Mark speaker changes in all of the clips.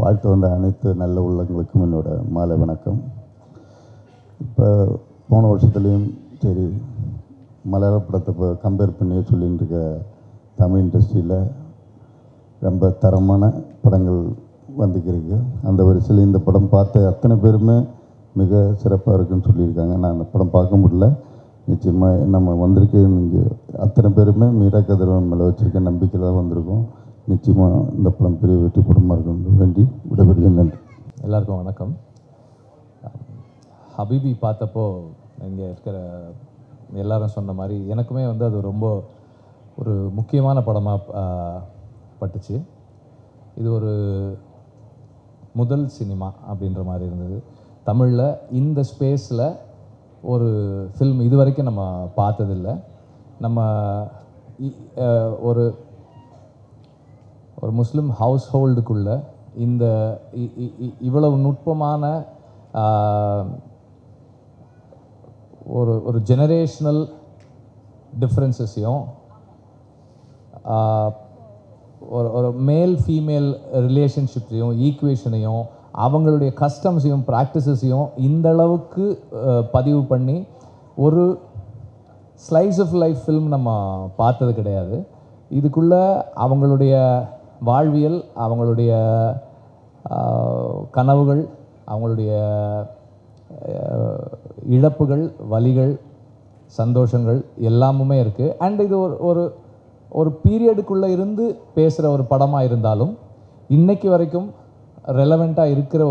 Speaker 1: வாழ்த்து வந்த அனைத்து நல்ல உள்ளங்களுக்கும் என்னோட மாலை வணக்கம். இப்போ போன வருஷத்துலேயும் சரி மலையாள படத்தை இப்போ கம்பேர் பண்ணியே சொல்லிட்டு இருக்க தமிழ் இண்டஸ்ட்ரியில் ரொம்ப தரமான படங்கள் வந்துக்கிருக்கு. அந்த வரிசையில் இந்த படம் பார்த்த அத்தனை பேருமே மிக சிறப்பாக இருக்குன்னு சொல்லியிருக்காங்க. நான் அந்த படம் பார்க்க முடியல. நிச்சயமாக நம்ம வந்திருக்கு இங்கே அத்தனை பேருமே மீரா கதிரவன் மேலே வச்சுருக்க நம்பிக்கையில் தான் வந்திருக்கோம். நிச்சயமாக இந்த படம் பெரிய வெற்றி படமாக இருக்கணும் வேண்டி விடைபெறுகிறேன். நன்றி.
Speaker 2: எல்லாருக்கும் வணக்கம். ஹபீபி பார்த்தப்போ இங்கே இருக்கிற எல்லாரும் சொன்ன மாதிரி எனக்குமே வந்து அது ரொம்ப ஒரு முக்கியமான படமாக பட்டுச்சு. இது ஒரு முதல் சினிமா அப்படின்ற மாதிரி இருந்தது. தமிழில் இந்த ஸ்பேஸில் ஒரு ஃபில்ம் இது வரைக்கும் நம்ம பார்த்ததில்லை. நம்ம ஒரு ஒரு முஸ்லீம் ஹவுஸ் ஹோல்டுக்குள்ளே இந்த இவ்வளவு நுட்பமான ஒரு ஒரு ஜெனரேஷ்னல் டிஃப்ரென்சஸையும் ஒரு மேல் ஃபீமேல் ரிலேஷன்ஷிப்ஸையும் ஈக்குவேஷனையும் அவங்களுடைய கஸ்டம்ஸையும் ப்ராக்டிசஸையும் இந்த அளவுக்கு பதிவு பண்ணி ஒரு ஸ்லைஸ் ஆஃப் லைஃப் ஃபில்ம் நம்ம பார்த்தது கிடையாது. இதுக்குள்ளே அவங்களுடைய வாழ்வியல், அவங்களுடைய கனவுகள், அவங்களுடைய இழப்புகள், வலிகள், சந்தோஷங்கள் எல்லாமுமே இருக்குது. அண்ட் இது ஒரு ஒரு பீரியடுக்குள்ளே இருந்து பேசுகிற ஒரு படமாக இருந்தாலும் இன்றைக்கி வரைக்கும் ரெலவெண்ட்டாக இருக்கிற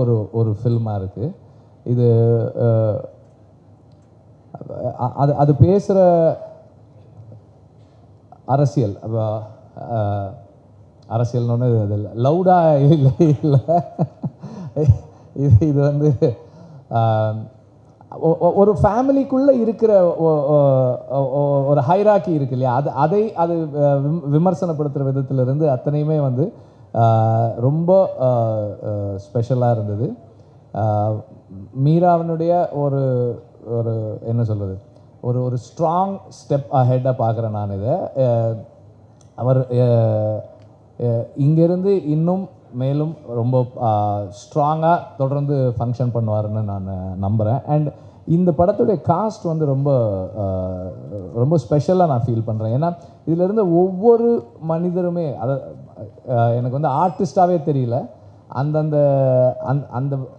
Speaker 2: ஒரு ஃபில்மாக இருக்குது இது. அது பேசுகிற அரசியல் அரசியல்னு இது லவுடாக இல்லை. இது வந்து ஒரு ஃபேமிலிக்குள்ளே இருக்கிற ஒரு ஹைராக்கி இருக்கு இல்லையா, அது விமர்சனப்படுத்துகிற விதத்திலிருந்து அத்தனையுமே வந்து ரொம்ப ஸ்பெஷலாக இருந்தது. மீராவினுடைய ஒரு ஒரு என்ன சொல்கிறது, ஒரு ஸ்ட்ராங் ஸ்டெப் அஹெட்டாக பார்க்குறேன் நான் இதை. அவர் இங்கேருந்து இன்னும் மேலும் ரொம்ப ஸ்ட்ராங்காக தொடர்ந்து ஃபங்க்ஷன் பண்ணுவார்னு நான் நம்புகிறேன். அண்ட் இந்த படத்துடைய காஸ்ட் வந்து ரொம்ப ரொம்ப ஸ்பெஷலாக நான் ஃபீல் பண்ணுறேன். ஏன்னா இதில் இருந்த ஒவ்வொரு மனிதருமே எனக்கு வந்து ஆர்டிஸ்டாகவே தெரியல, அந்த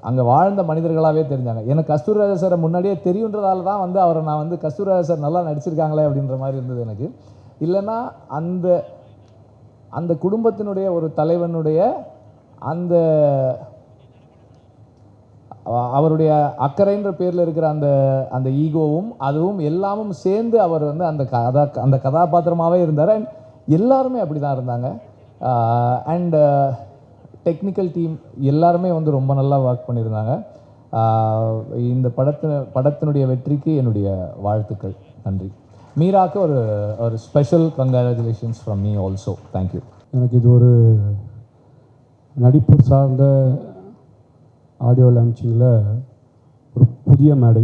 Speaker 2: அங்கே வாழ்ந்த மனிதர்களாகவே தெரிஞ்சாங்க. எனக்கு கஸ்தூரிராஜா சாரை முன்னாடியே தெரியுன்றதால தான் வந்து அவரை நான் வந்து கஸ்தூரிராஜா சார் நல்லா நடிச்சிருக்காங்களே அப்படின்ற மாதிரி இருந்தது எனக்கு. இல்லைன்னா அந்த குடும்பத்தினுடைய ஒரு தலைவனுடைய அவருடைய அக்கறைன்ற பேரில் இருக்கிற அந்த ஈகோவும் அதுவும் எல்லாமும் சேர்ந்து அவர் வந்து அந்த கதாபாத்திரமாகவே இருந்தார். அண்ட் எல்லாருமே அப்படி தான் இருந்தாங்க. அண்ட் டெக்னிக்கல் டீம் எல்லாருமே வந்து ரொம்ப நல்லா ஒர்க் பண்ணியிருந்தாங்க. இந்த படத்தினுடைய வெற்றிக்கு என்னுடைய வாழ்த்துக்கள். நன்றி. மீராக்கு ஒரு special congratulations from me also. Thank you.
Speaker 3: எனக்கு இது ஒரு நடிப்பு சார்ந்த ஆடியோ லான்ச்சிங்கில் ஒரு புதிய மேடை.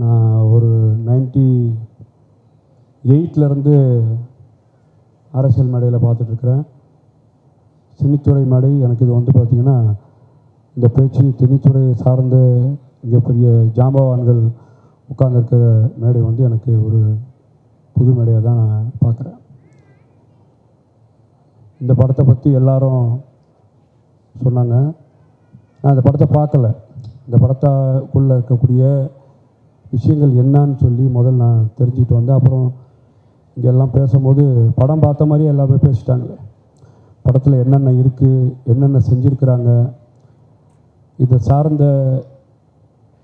Speaker 3: நான் ஒரு 98லேருந்து அரசியல் மேடையில் பார்த்துட்ருக்குறேன். சினித்துறை மேடை எனக்கு இது வந்து பார்த்திங்கன்னா இந்த பேச்சு திணித்துறை சார்ந்த இங்கே பெரிய ஜாம்பவான்கள் உட்கார்ந்துருக்கிற மேடை வந்து எனக்கு ஒரு புது மேடையாக தான் நான் பார்க்குறேன். இந்த படத்தை பற்றி எல்லாரும் சொன்னாங்க. நான் இந்த படத்தை பார்க்கல. இந்த படத்துக்குள்ளே இருக்கக்கூடிய விஷயங்கள் என்னன்னு சொல்லி முதல்ல நான் தெரிஞ்சுக்கிட்டு வந்தேன். அப்புறம் இங்கெல்லாம் பேசும்போது படம் பார்த்த மாதிரியே எல்லாமே பேசிட்டாங்களே, படத்தில் என்னென்ன இருக்குது, என்னென்ன செஞ்சுருக்கிறாங்க, இதை சார்ந்த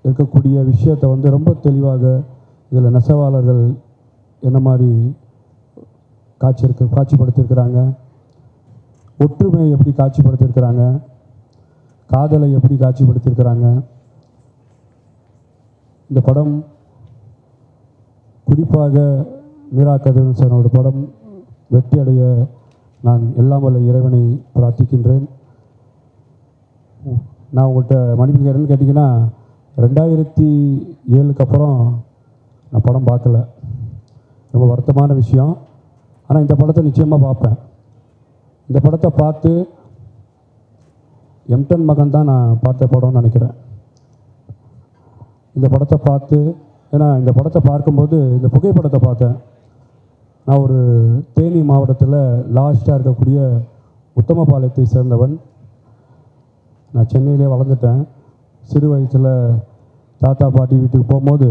Speaker 3: இருக்கக்கூடிய விஷயத்தை வந்து ரொம்ப தெளிவாக இதில் நெசவாளர்கள் என்ன மாதிரி காட்சிப்படுத்தியிருக்கிறாங்க, ஒற்றுமையை எப்படி காட்சிப்படுத்தியிருக்கிறாங்க, காதலை எப்படி காட்சிப்படுத்தியிருக்கிறாங்க. இந்த படம் குறிப்பாக மீரா கதிரவன் சாரோட படம் வெற்றி அடைய நான் எல்லாம் வல்ல இறைவனை பிரார்த்திக்கின்றேன். நான் உங்கள்கிட்ட மன்னிப்பு கேட்டேன்னு கேட்டிங்கன்னா 2007க்கு அப்புறம் நான் படம் பார்க்கல. ரொம்ப வருத்தமான விஷயம். ஆனால் இந்த படத்தை நிச்சயமாக பார்ப்பேன். இந்த படத்தை பார்த்து எம்டன் மகன் தான் நான் பார்த்த படம்னு நினைக்கிறேன். இந்த படத்தை பார்த்து, ஏன்னா இந்த படத்தை பார்க்கும்போது இந்த புகைப்படத்தை பார்த்தேன். நான் ஒரு தேனி மாவட்டத்தில் லாஸ்ட்டாக இருக்கக்கூடிய உத்தமபாளையத்தை சேர்ந்தவன். நான் சென்னையிலே வளர்ந்துட்டேன். சிறு வயசில் தாத்தா பாட்டி வீட்டுக்கு போகும்போது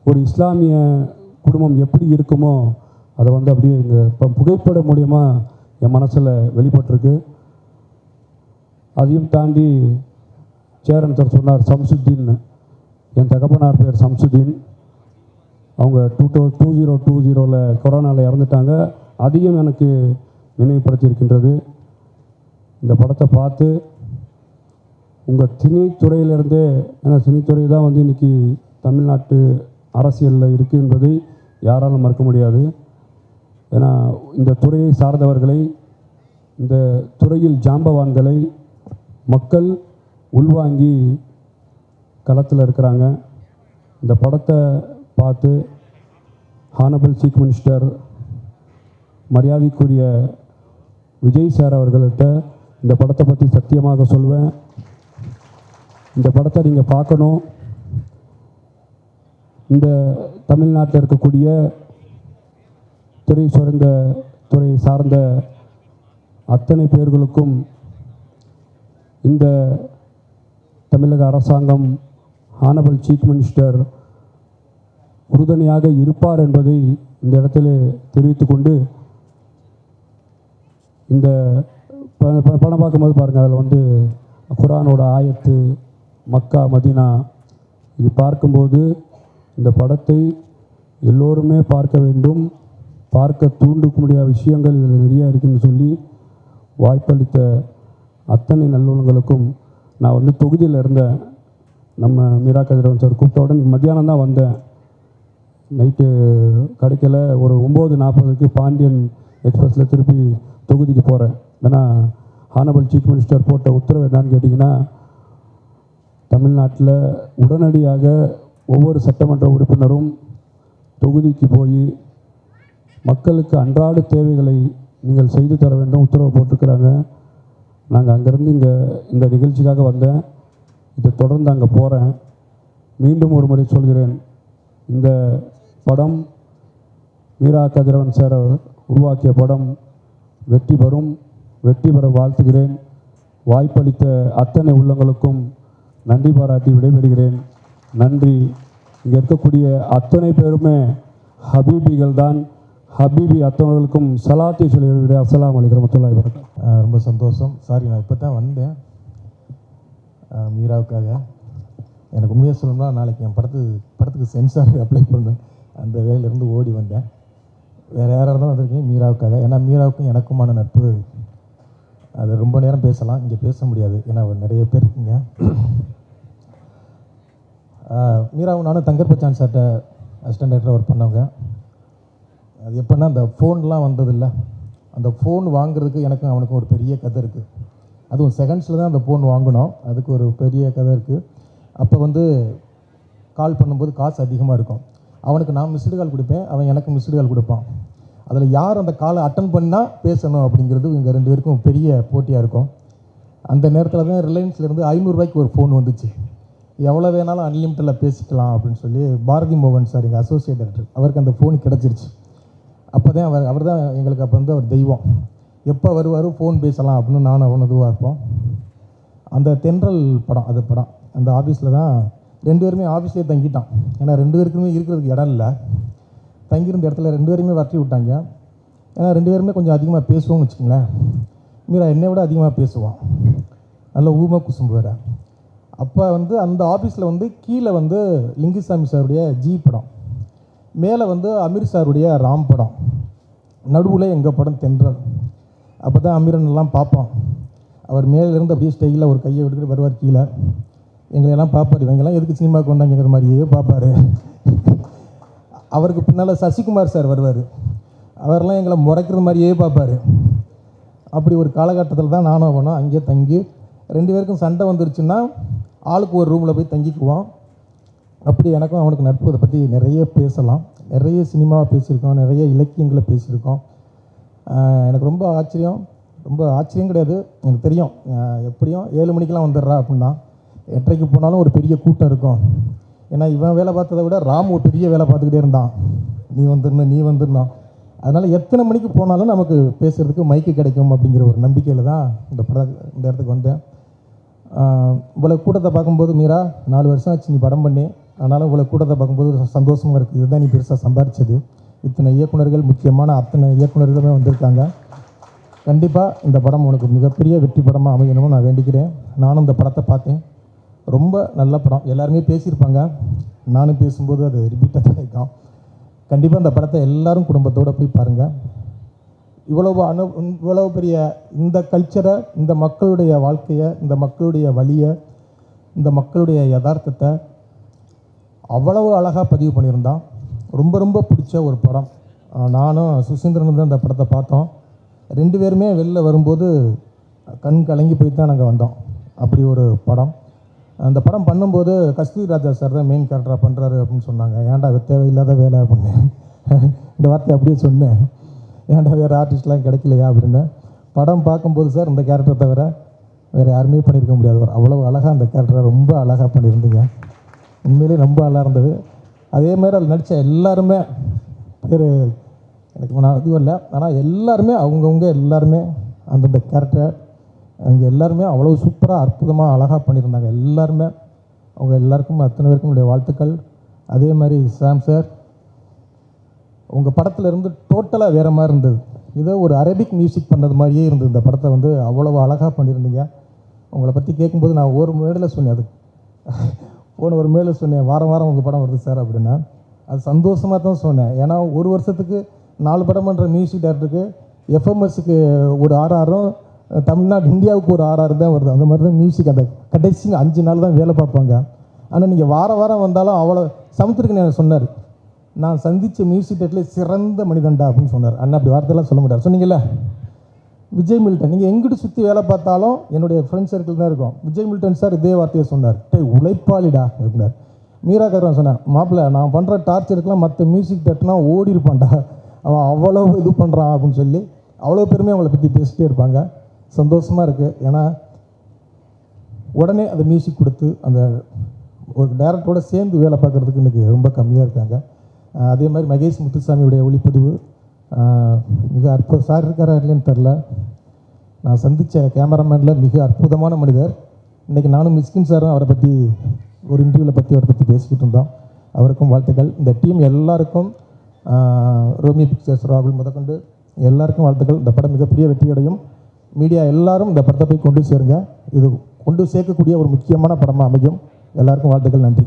Speaker 3: ஒரு இஸ்லாமிய குடும்பம் எப்படி இருக்குமோ அதை வந்து அப்படியே இங்கே இப்போ புகைப்படம் மூலிமா என் மனசில் வெளிப்பட்டிருக்கு. அதையும் தாண்டி சேரன் சார் சொன்னார் சம்சுத்தீன். என் தகப்பனார் பேர் சம்சுத்தீன். அவங்க 2020 கொரோனாவில் இறந்துட்டாங்க. அதையும் எனக்கு நினைவுபடுத்தியிருக்கின்றது. இந்த படத்தை பார்த்து உங்கள் சினித்துறையிலிருந்தே, ஏன்னா சினித்துறை தான் வந்து இன்றைக்கி தமிழ்நாட்டு அரசியலில் இருக்குது என்பதை யாராலும் மறுக்க முடியாது. ஏன்னா இந்த துறையை சார்ந்தவர்களை, இந்த துறையில் ஜாம்பவான்களை மக்கள் உள்வாங்கி களத்தில் இருக்கிறாங்க. இந்த படத்தை பார்த்து ஹானபிள் சீஃப் மினிஸ்டர் மரியாதைக்குரிய விஜய் சார் அவர்கள்ட்ட இந்த படத்தை பற்றி சத்தியமாக சொல்வேன். இந்த படத்தை நீங்கள் பார்க்கணும். இந்த தமிழ்நாட்டில் இருக்கக்கூடிய துறை சார்ந்த அத்தனை பேர்களுக்கும் இந்த தமிழக அரசாங்கம், ஹானபிள் சீஃப் மினிஸ்டர் உறுதுணையாக இருப்பார் என்பதை இந்த இடத்துல தெரிவித்துக்கொண்டு, இந்த படம் பார்க்கும்போது பாருங்கள், அதில் வந்து குரானோட ஆயத்து, மக்கா, மதீனா, இது பார்க்கும்போது இந்த படத்தை எல்லோருமே பார்க்க வேண்டும். பார்க்க தூண்டக்கூடிய விஷயங்கள் இதில் நிறையா இருக்குதுன்னு சொல்லி வாய்ப்பளித்த அத்தனை நல்லுணங்களுக்கும், நான் வந்து தொகுதியில் இருந்தேன். நம்ம மீரா கதிரவன் சார் கூப்பிட்ட உடனே மத்தியானம் தான் வந்தேன். நைட்டு கிடைக்கல. ஒரு 9:40 பாண்டியன் எக்ஸ்பிரஸில் திருப்பி தொகுதிக்கு போகிறேன். ஏன்னா ஹானபிள் சீஃப் மினிஸ்டர் போட்ட உத்தரவு என்னன்னு கேட்டிங்கன்னா, தமிழ்நாட்டில் உடனடியாக ஒவ்வொரு சட்டமன்ற உறுப்பினரும் தொகுதிக்கு போய் மக்களுக்கு அன்றாட தேவைகளை நீங்கள் செய்து தர வேண்டும் உத்தரவு போட்டிருக்கிறாங்க. நாங்கள் அங்கேருந்து இந்த நிகழ்ச்சிக்காக வந்தேன். இதை தொடர்ந்து அங்கே போகிறேன். மீண்டும் ஒரு முறை சொல்கிறேன், இந்த படம் மீரா கதிரவன் சார் உருவாக்கிய படம் வெற்றி பெற வாழ்த்துகிறேன். வாய்ப்பளித்த அத்தனை உள்ளங்களுக்கும் நன்றி பாராட்டி விடைபெறுகிறேன். நன்றி. இங்கே இருக்கக்கூடிய அத்தனை பேருமே ஹபீபிகள் தான். ஹபீபி அத்தனைகளுக்கும் சலாத்தை சொல்லி அஸ்ஸலாமு அலைக்கும் வரஹ்மத்துல்லாஹி வபரகாத்துஹு.
Speaker 4: ரொம்ப சந்தோஷம். சாரி, நான் இப்போ தான் வந்தேன் மீராவுக்காக. எனக்கு உண்மையாக சொல்லணும்னா, நாளைக்கு என் படத்துக்கு சென்சார் அப்ளை பண்ணேன். அந்த வேலையிலேருந்து ஓடி வந்தேன். வேறு யாராக தான் வந்திருக்கேன் மீராவுக்காக. ஏன்னா மீராவுக்கும் எனக்குமான நட்பு, அது ரொம்ப நேரம் பேசலாம், இங்கே பேச முடியாது. ஏன்னா நிறைய பேர் இருக்கீங்க. மீராவும் நானும் தங்கர் பச்சான் சார்கிட்ட அசிஸ்டன்ட் டைரக்டராக ஒர்க் பண்ணவங்க. அது எப்போன்னா, அந்த ஃபோன்லாம் வந்ததில்லை, அந்த ஃபோன் வாங்குறதுக்கு எனக்கும் அவனுக்கும் ஒரு பெரிய கதை இருக்குது. அதுவும் செகண்ட்ஸில் தான் அந்த ஃபோன் வாங்கினோம். அதுக்கு ஒரு பெரிய கதை இருக்குது. அப்போ வந்து கால் பண்ணும்போது காசு அதிகமாக இருக்கும். அவனுக்கு நான் மிஸ்டு கால் கொடுப்பேன், அவன் எனக்கு மிஸ்டு கால் கொடுப்பான். அதில் யார் அந்த காலை அட்டன் பண்ணால் பேசணும் அப்படிங்கிறது இங்கே 2 பேருக்கும் பெரிய போட்டியாக இருக்கும். அந்த நேரத்தில் தான் ரிலையன்ஸ்லேருந்து 500 ரூபாய்க்கு ஒரு ஃபோன் வந்துச்சு. எவ்வளோ வேணாலும் அன்லிமிட்டடில் பேசிக்கலாம் அப்படின்னு சொல்லி பாரதி மோகன் சார், எங்கள் அசோசியேட் டைரக்டர், அவருக்கு அந்த ஃபோன் கிடச்சிருச்சு. அப்போ தான் அவர் தான் எங்களுக்கு அப்போ வந்து அவர் தெய்வம். எப்போ வருவார் ஃபோன் பேசலாம் அப்படின்னு நானும் அவன் இதுவாக இருப்போம். அந்த தென்றல் படம், அது படம் அந்த ஆஃபீஸில் தான் 2 பேருமே ஆஃபீஸ்லேயே தங்கிட்டான். ஏன்னா 2 பேருக்குமே இருக்கிறதுக்கு இடம் இல்லை. தங்கியிருந்த இடத்துல 2 பேருமே வரட்டி விட்டாங்க. ஏன்னா 2 பேருமே கொஞ்சம் அதிகமாக பேசுவோம்னு வச்சுக்கோங்களேன். மீரா என்னை விட அதிகமாக பேசுவான், நல்ல ஊமை குசும்பு வேறு. அப்போ வந்து அந்த ஆஃபீஸில் வந்து கீழே வந்து லிங்குசாமி சாருடைய ஜி படம், மேலே வந்து அமீர் சாருடைய ராம் படம், நடுவில் எங்கள் படம் தென்றல். அப்போ தான் அமீரனெல்லாம் பார்ப்போம். அவர் மேலேருந்து அப்படியே ஸ்டைலில் ஒரு கையை விட்டுக்கிட்டு வருவார் கீழே. எங்களையெல்லாம் பார்ப்பார். இவங்கெல்லாம் எதுக்கு சினிமாவுக்கு வந்தாங்கிற மாதிரியே பார்ப்பார். அவருக்கு பின்னால் சசிகுமார் சார் வருவார். அவரெல்லாம் எங்களை முறைக்கிற மாதிரியே பார்ப்பார். அப்படி ஒரு காலகட்டத்தில் தான் நானும் அவனும் அங்கேயே தங்கி 2 பேருக்கும் சண்டை வந்துருச்சுன்னா ஆளுக்கு ஒரு ரூமில் போய் தங்கிக்குவோம். அப்படி எனக்கும் அவனுக்கு நட்பு. அதை பற்றி நிறைய பேசலாம். நிறைய சினிமாவை பேசியிருக்கோம், நிறைய இலக்கியங்களை பேசியிருக்கோம். எனக்கு ரொம்ப ஆச்சரியம், ரொம்ப ஆச்சரியம் கிடையாது, எனக்கு தெரியும். எப்படியும் 7 மணிக்கெலாம் வந்துடுறா அப்படின்னா 8:30க்கு போனாலும் ஒரு பெரிய கூட்டம் இருக்கும். ஏன்னா இவன் வேலை பார்த்ததை விட ராம் ஒரு பெரிய வேலை பார்த்துக்கிட்டே இருந்தான். நீ வந்துருந்தான். அதனால் எத்தனை மணிக்கு போனாலும் நமக்கு பேசுகிறதுக்கு மைக்கு கிடைக்கும் அப்படிங்கிற ஒரு நம்பிக்கையில் தான் இந்த இடத்துக்கு வந்தேன். இவ்வளோ கூட்டத்தை பார்க்கும்போது மீரா 4 வருஷம் ஆச்சு நீ படம் பண்ணி, அதனால் இவ்வளோ கூட்டத்தை பார்க்கும்போது சந்தோஷமாக இருக்குது. இதுதான் நீ பெருசாக சம்பாரிச்சது. இத்தனை இயக்குனர்கள், முக்கியமான அத்தனை இயக்குனர்களுமே வந்திருக்காங்க. கண்டிப்பாக இந்த படம் உனக்கு மிகப்பெரிய வெற்றி படமாக அமையணும்னு நான் வேண்டிக்கிறேன். நானும் இந்த படத்தை பார்த்தேன், ரொம்ப நல்ல படம். எல்லாருமே பேசியிருப்பாங்க, நானும் பேசும்போது அது ரிப்பீட்டாக தான் இருக்கும். கண்டிப்பாக இந்த படத்தை எல்லாரும் குடும்பத்தோடு போய் பாருங்கள். இவ்வளவு பெரிய இந்த கல்ச்சரை, இந்த மக்களுடைய வாழ்க்கையை, இந்த மக்களுடைய வழியை, இந்த மக்களுடைய யதார்த்தத்தை அவ்வளவு அழகாக பதிவு பண்ணியிருந்தான். ரொம்ப ரொம்ப பிடிச்ச ஒரு படம். நானும் சுசீந்திரனும் தான் இந்த படத்தை பார்த்தோம். 2 பேருமே வெளில வரும்போது கண் கலங்கி போய் தான் நாங்கள் வந்தோம். அப்படி ஒரு படம். அந்த படம் பண்ணும்போது கஸ்தூரி ராஜா சார் தான் மெயின் கேரக்டராக பண்ணுறாரு அப்படின்னு சொன்னாங்க. ஏன்டா தேவையில்லாத வேலை அப்படின்னு இந்த வார்த்தை அப்படியே சொன்னேன். ஏன்டா வேறு ஆர்டிஸ்ட்லாம் கிடைக்கலையா அப்படின்னு. படம் பார்க்கும்போது சார் இந்த கேரக்டரை தவிர வேறு யாருமே பண்ணியிருக்க முடியாது. அவ்வளோ அழகாக அந்த கேரக்டரை ரொம்ப அழகாக பண்ணியிருந்தீங்க. உண்மையிலே ரொம்ப அழகாக இருந்தது. அதே மாதிரி அதில் நடித்த எல்லாருமே பேர் எனக்கு நான் இதுவும் இல்லை, ஆனால் எல்லாருமே அவங்கவுங்க எல்லாருமே அந்தந்த கேரக்டர் அவங்க எல்லாருமே அவ்வளோ சூப்பராக அற்புதமாக அழகாக பண்ணியிருந்தாங்க. எல்லாருமே அவங்க எல்லாருக்கும் அத்தனை பேருக்கும் என்னுடைய வாழ்த்துக்கள். அதே மாதிரி சாம் சார், உங்கள் படத்தில் இருந்து டோட்டலாக வேறு மாதிரி இருந்தது. ஏதோ ஒரு அரபிக் மியூசிக் பண்ணது மாதிரியே இருந்தது. இந்த படத்தை வந்து அவ்வளோ அழகாக பண்ணியிருந்தீங்க. உங்களை பற்றி கேட்கும்போது நான் ஒரு மேடையில் சொன்னேன், அது போன ஒரு மேடையில் சொன்னேன், வாரம் வாரம் உங்கள் படம் வருது சார் அப்படின்னா. அது சந்தோஷமாக தான் சொன்னேன். ஏன்னா ஒரு வருஷத்துக்கு 4 படம் பண்ணுற மியூசிக் டேரக்டருக்கு எஃப்எம்எஸ்க்கு ஒரு ஆர்ஆரும், தமிழ்நாடு இந்தியாவுக்கு ஒரு ஆர்ஆர் தான் வருது. அந்த மாதிரி தான் மியூசிக் அந்த கடைசி 5 நாள் தான் வேலை பார்ப்பாங்க. ஆனால் நீங்கள் வாரம் வாரம் வந்தாலும் அவ்வளோ சமுத்திரக்கன் சொன்னார், நான் சந்தித்த மியூசிக் டேரக்டர்லேயே சிறந்த மனிதன்டா அப்படின்னு சொன்னார். அண்ணா அப்படி வார்த்தையெல்லாம் சொல்ல மாட்டார். சொன்னீங்கல்ல விஜய் மில்டன், நீங்கள் எங்கிட்டு சுற்றி வேலை பார்த்தாலும் என்னுடைய ஃப்ரெண்ட் சர்க்கிள் தான் இருக்கும். விஜய் மில்டன் சார் இதே வார்த்தையை சொன்னார், உழைப்பாளிடா அப்படின்னார். மீரா கருவன் சொன்னேன், மாப்பிள்ளை நான் பண்ணுற டார்ச்சருக்கெலாம் மற்ற மியூசிக் டேரக்டர்லாம் ஓடி இருப்பான்டா, அவன் அவ்வளோ இது பண்ணுறான் அப்படின்னு சொல்லி அவ்வளோ பெருமையாக அவங்கள பற்றி பேசிகிட்டே இருப்பாங்க. சந்தோஷமாக இருக்குது. ஏன்னா உடனே அந்த மியூசிக் கொடுத்து அந்த ஒரு டைரக்டரோடு சேர்ந்து வேலை பார்க்குறதுக்கு இன்றைக்கி ரொம்ப கம்மியாக இருக்காங்க. அதே மாதிரி மகேஷ் முத்துசாமியுடைய ஒளிப்பதிவு மிக அற்புதம். சார் இருக்காரா இல்லைன்னு தெரில, நான் சந்தித்த கேமராமேனில் மிக அற்புதமான மனிதர். இன்றைக்கி நானும் மிஸ்கின் சாரும் அவரை பற்றி ஒரு இன்டர்வியூவில் அவரை பற்றி பேசிக்கிட்டு இருந்தோம். அவருக்கும் வாழ்த்துக்கள். இந்த டீம் எல்லாருக்கும், ரோமி பிக்சர்ஸ் ராகுல் முதற்கொண்டு எல்லாருக்கும் வாழ்த்துக்கள். இந்த படம் மிகப்பெரிய வெற்றியடையும். மீடியா எல்லாரும் இந்த படத்தை போய் கொண்டு சேருங்க. இது கொண்டு சேர்க்கக்கூடிய ஒரு முக்கியமான படமாக அமையும். எல்லாருக்கும் வாழ்த்துக்கள். நன்றி.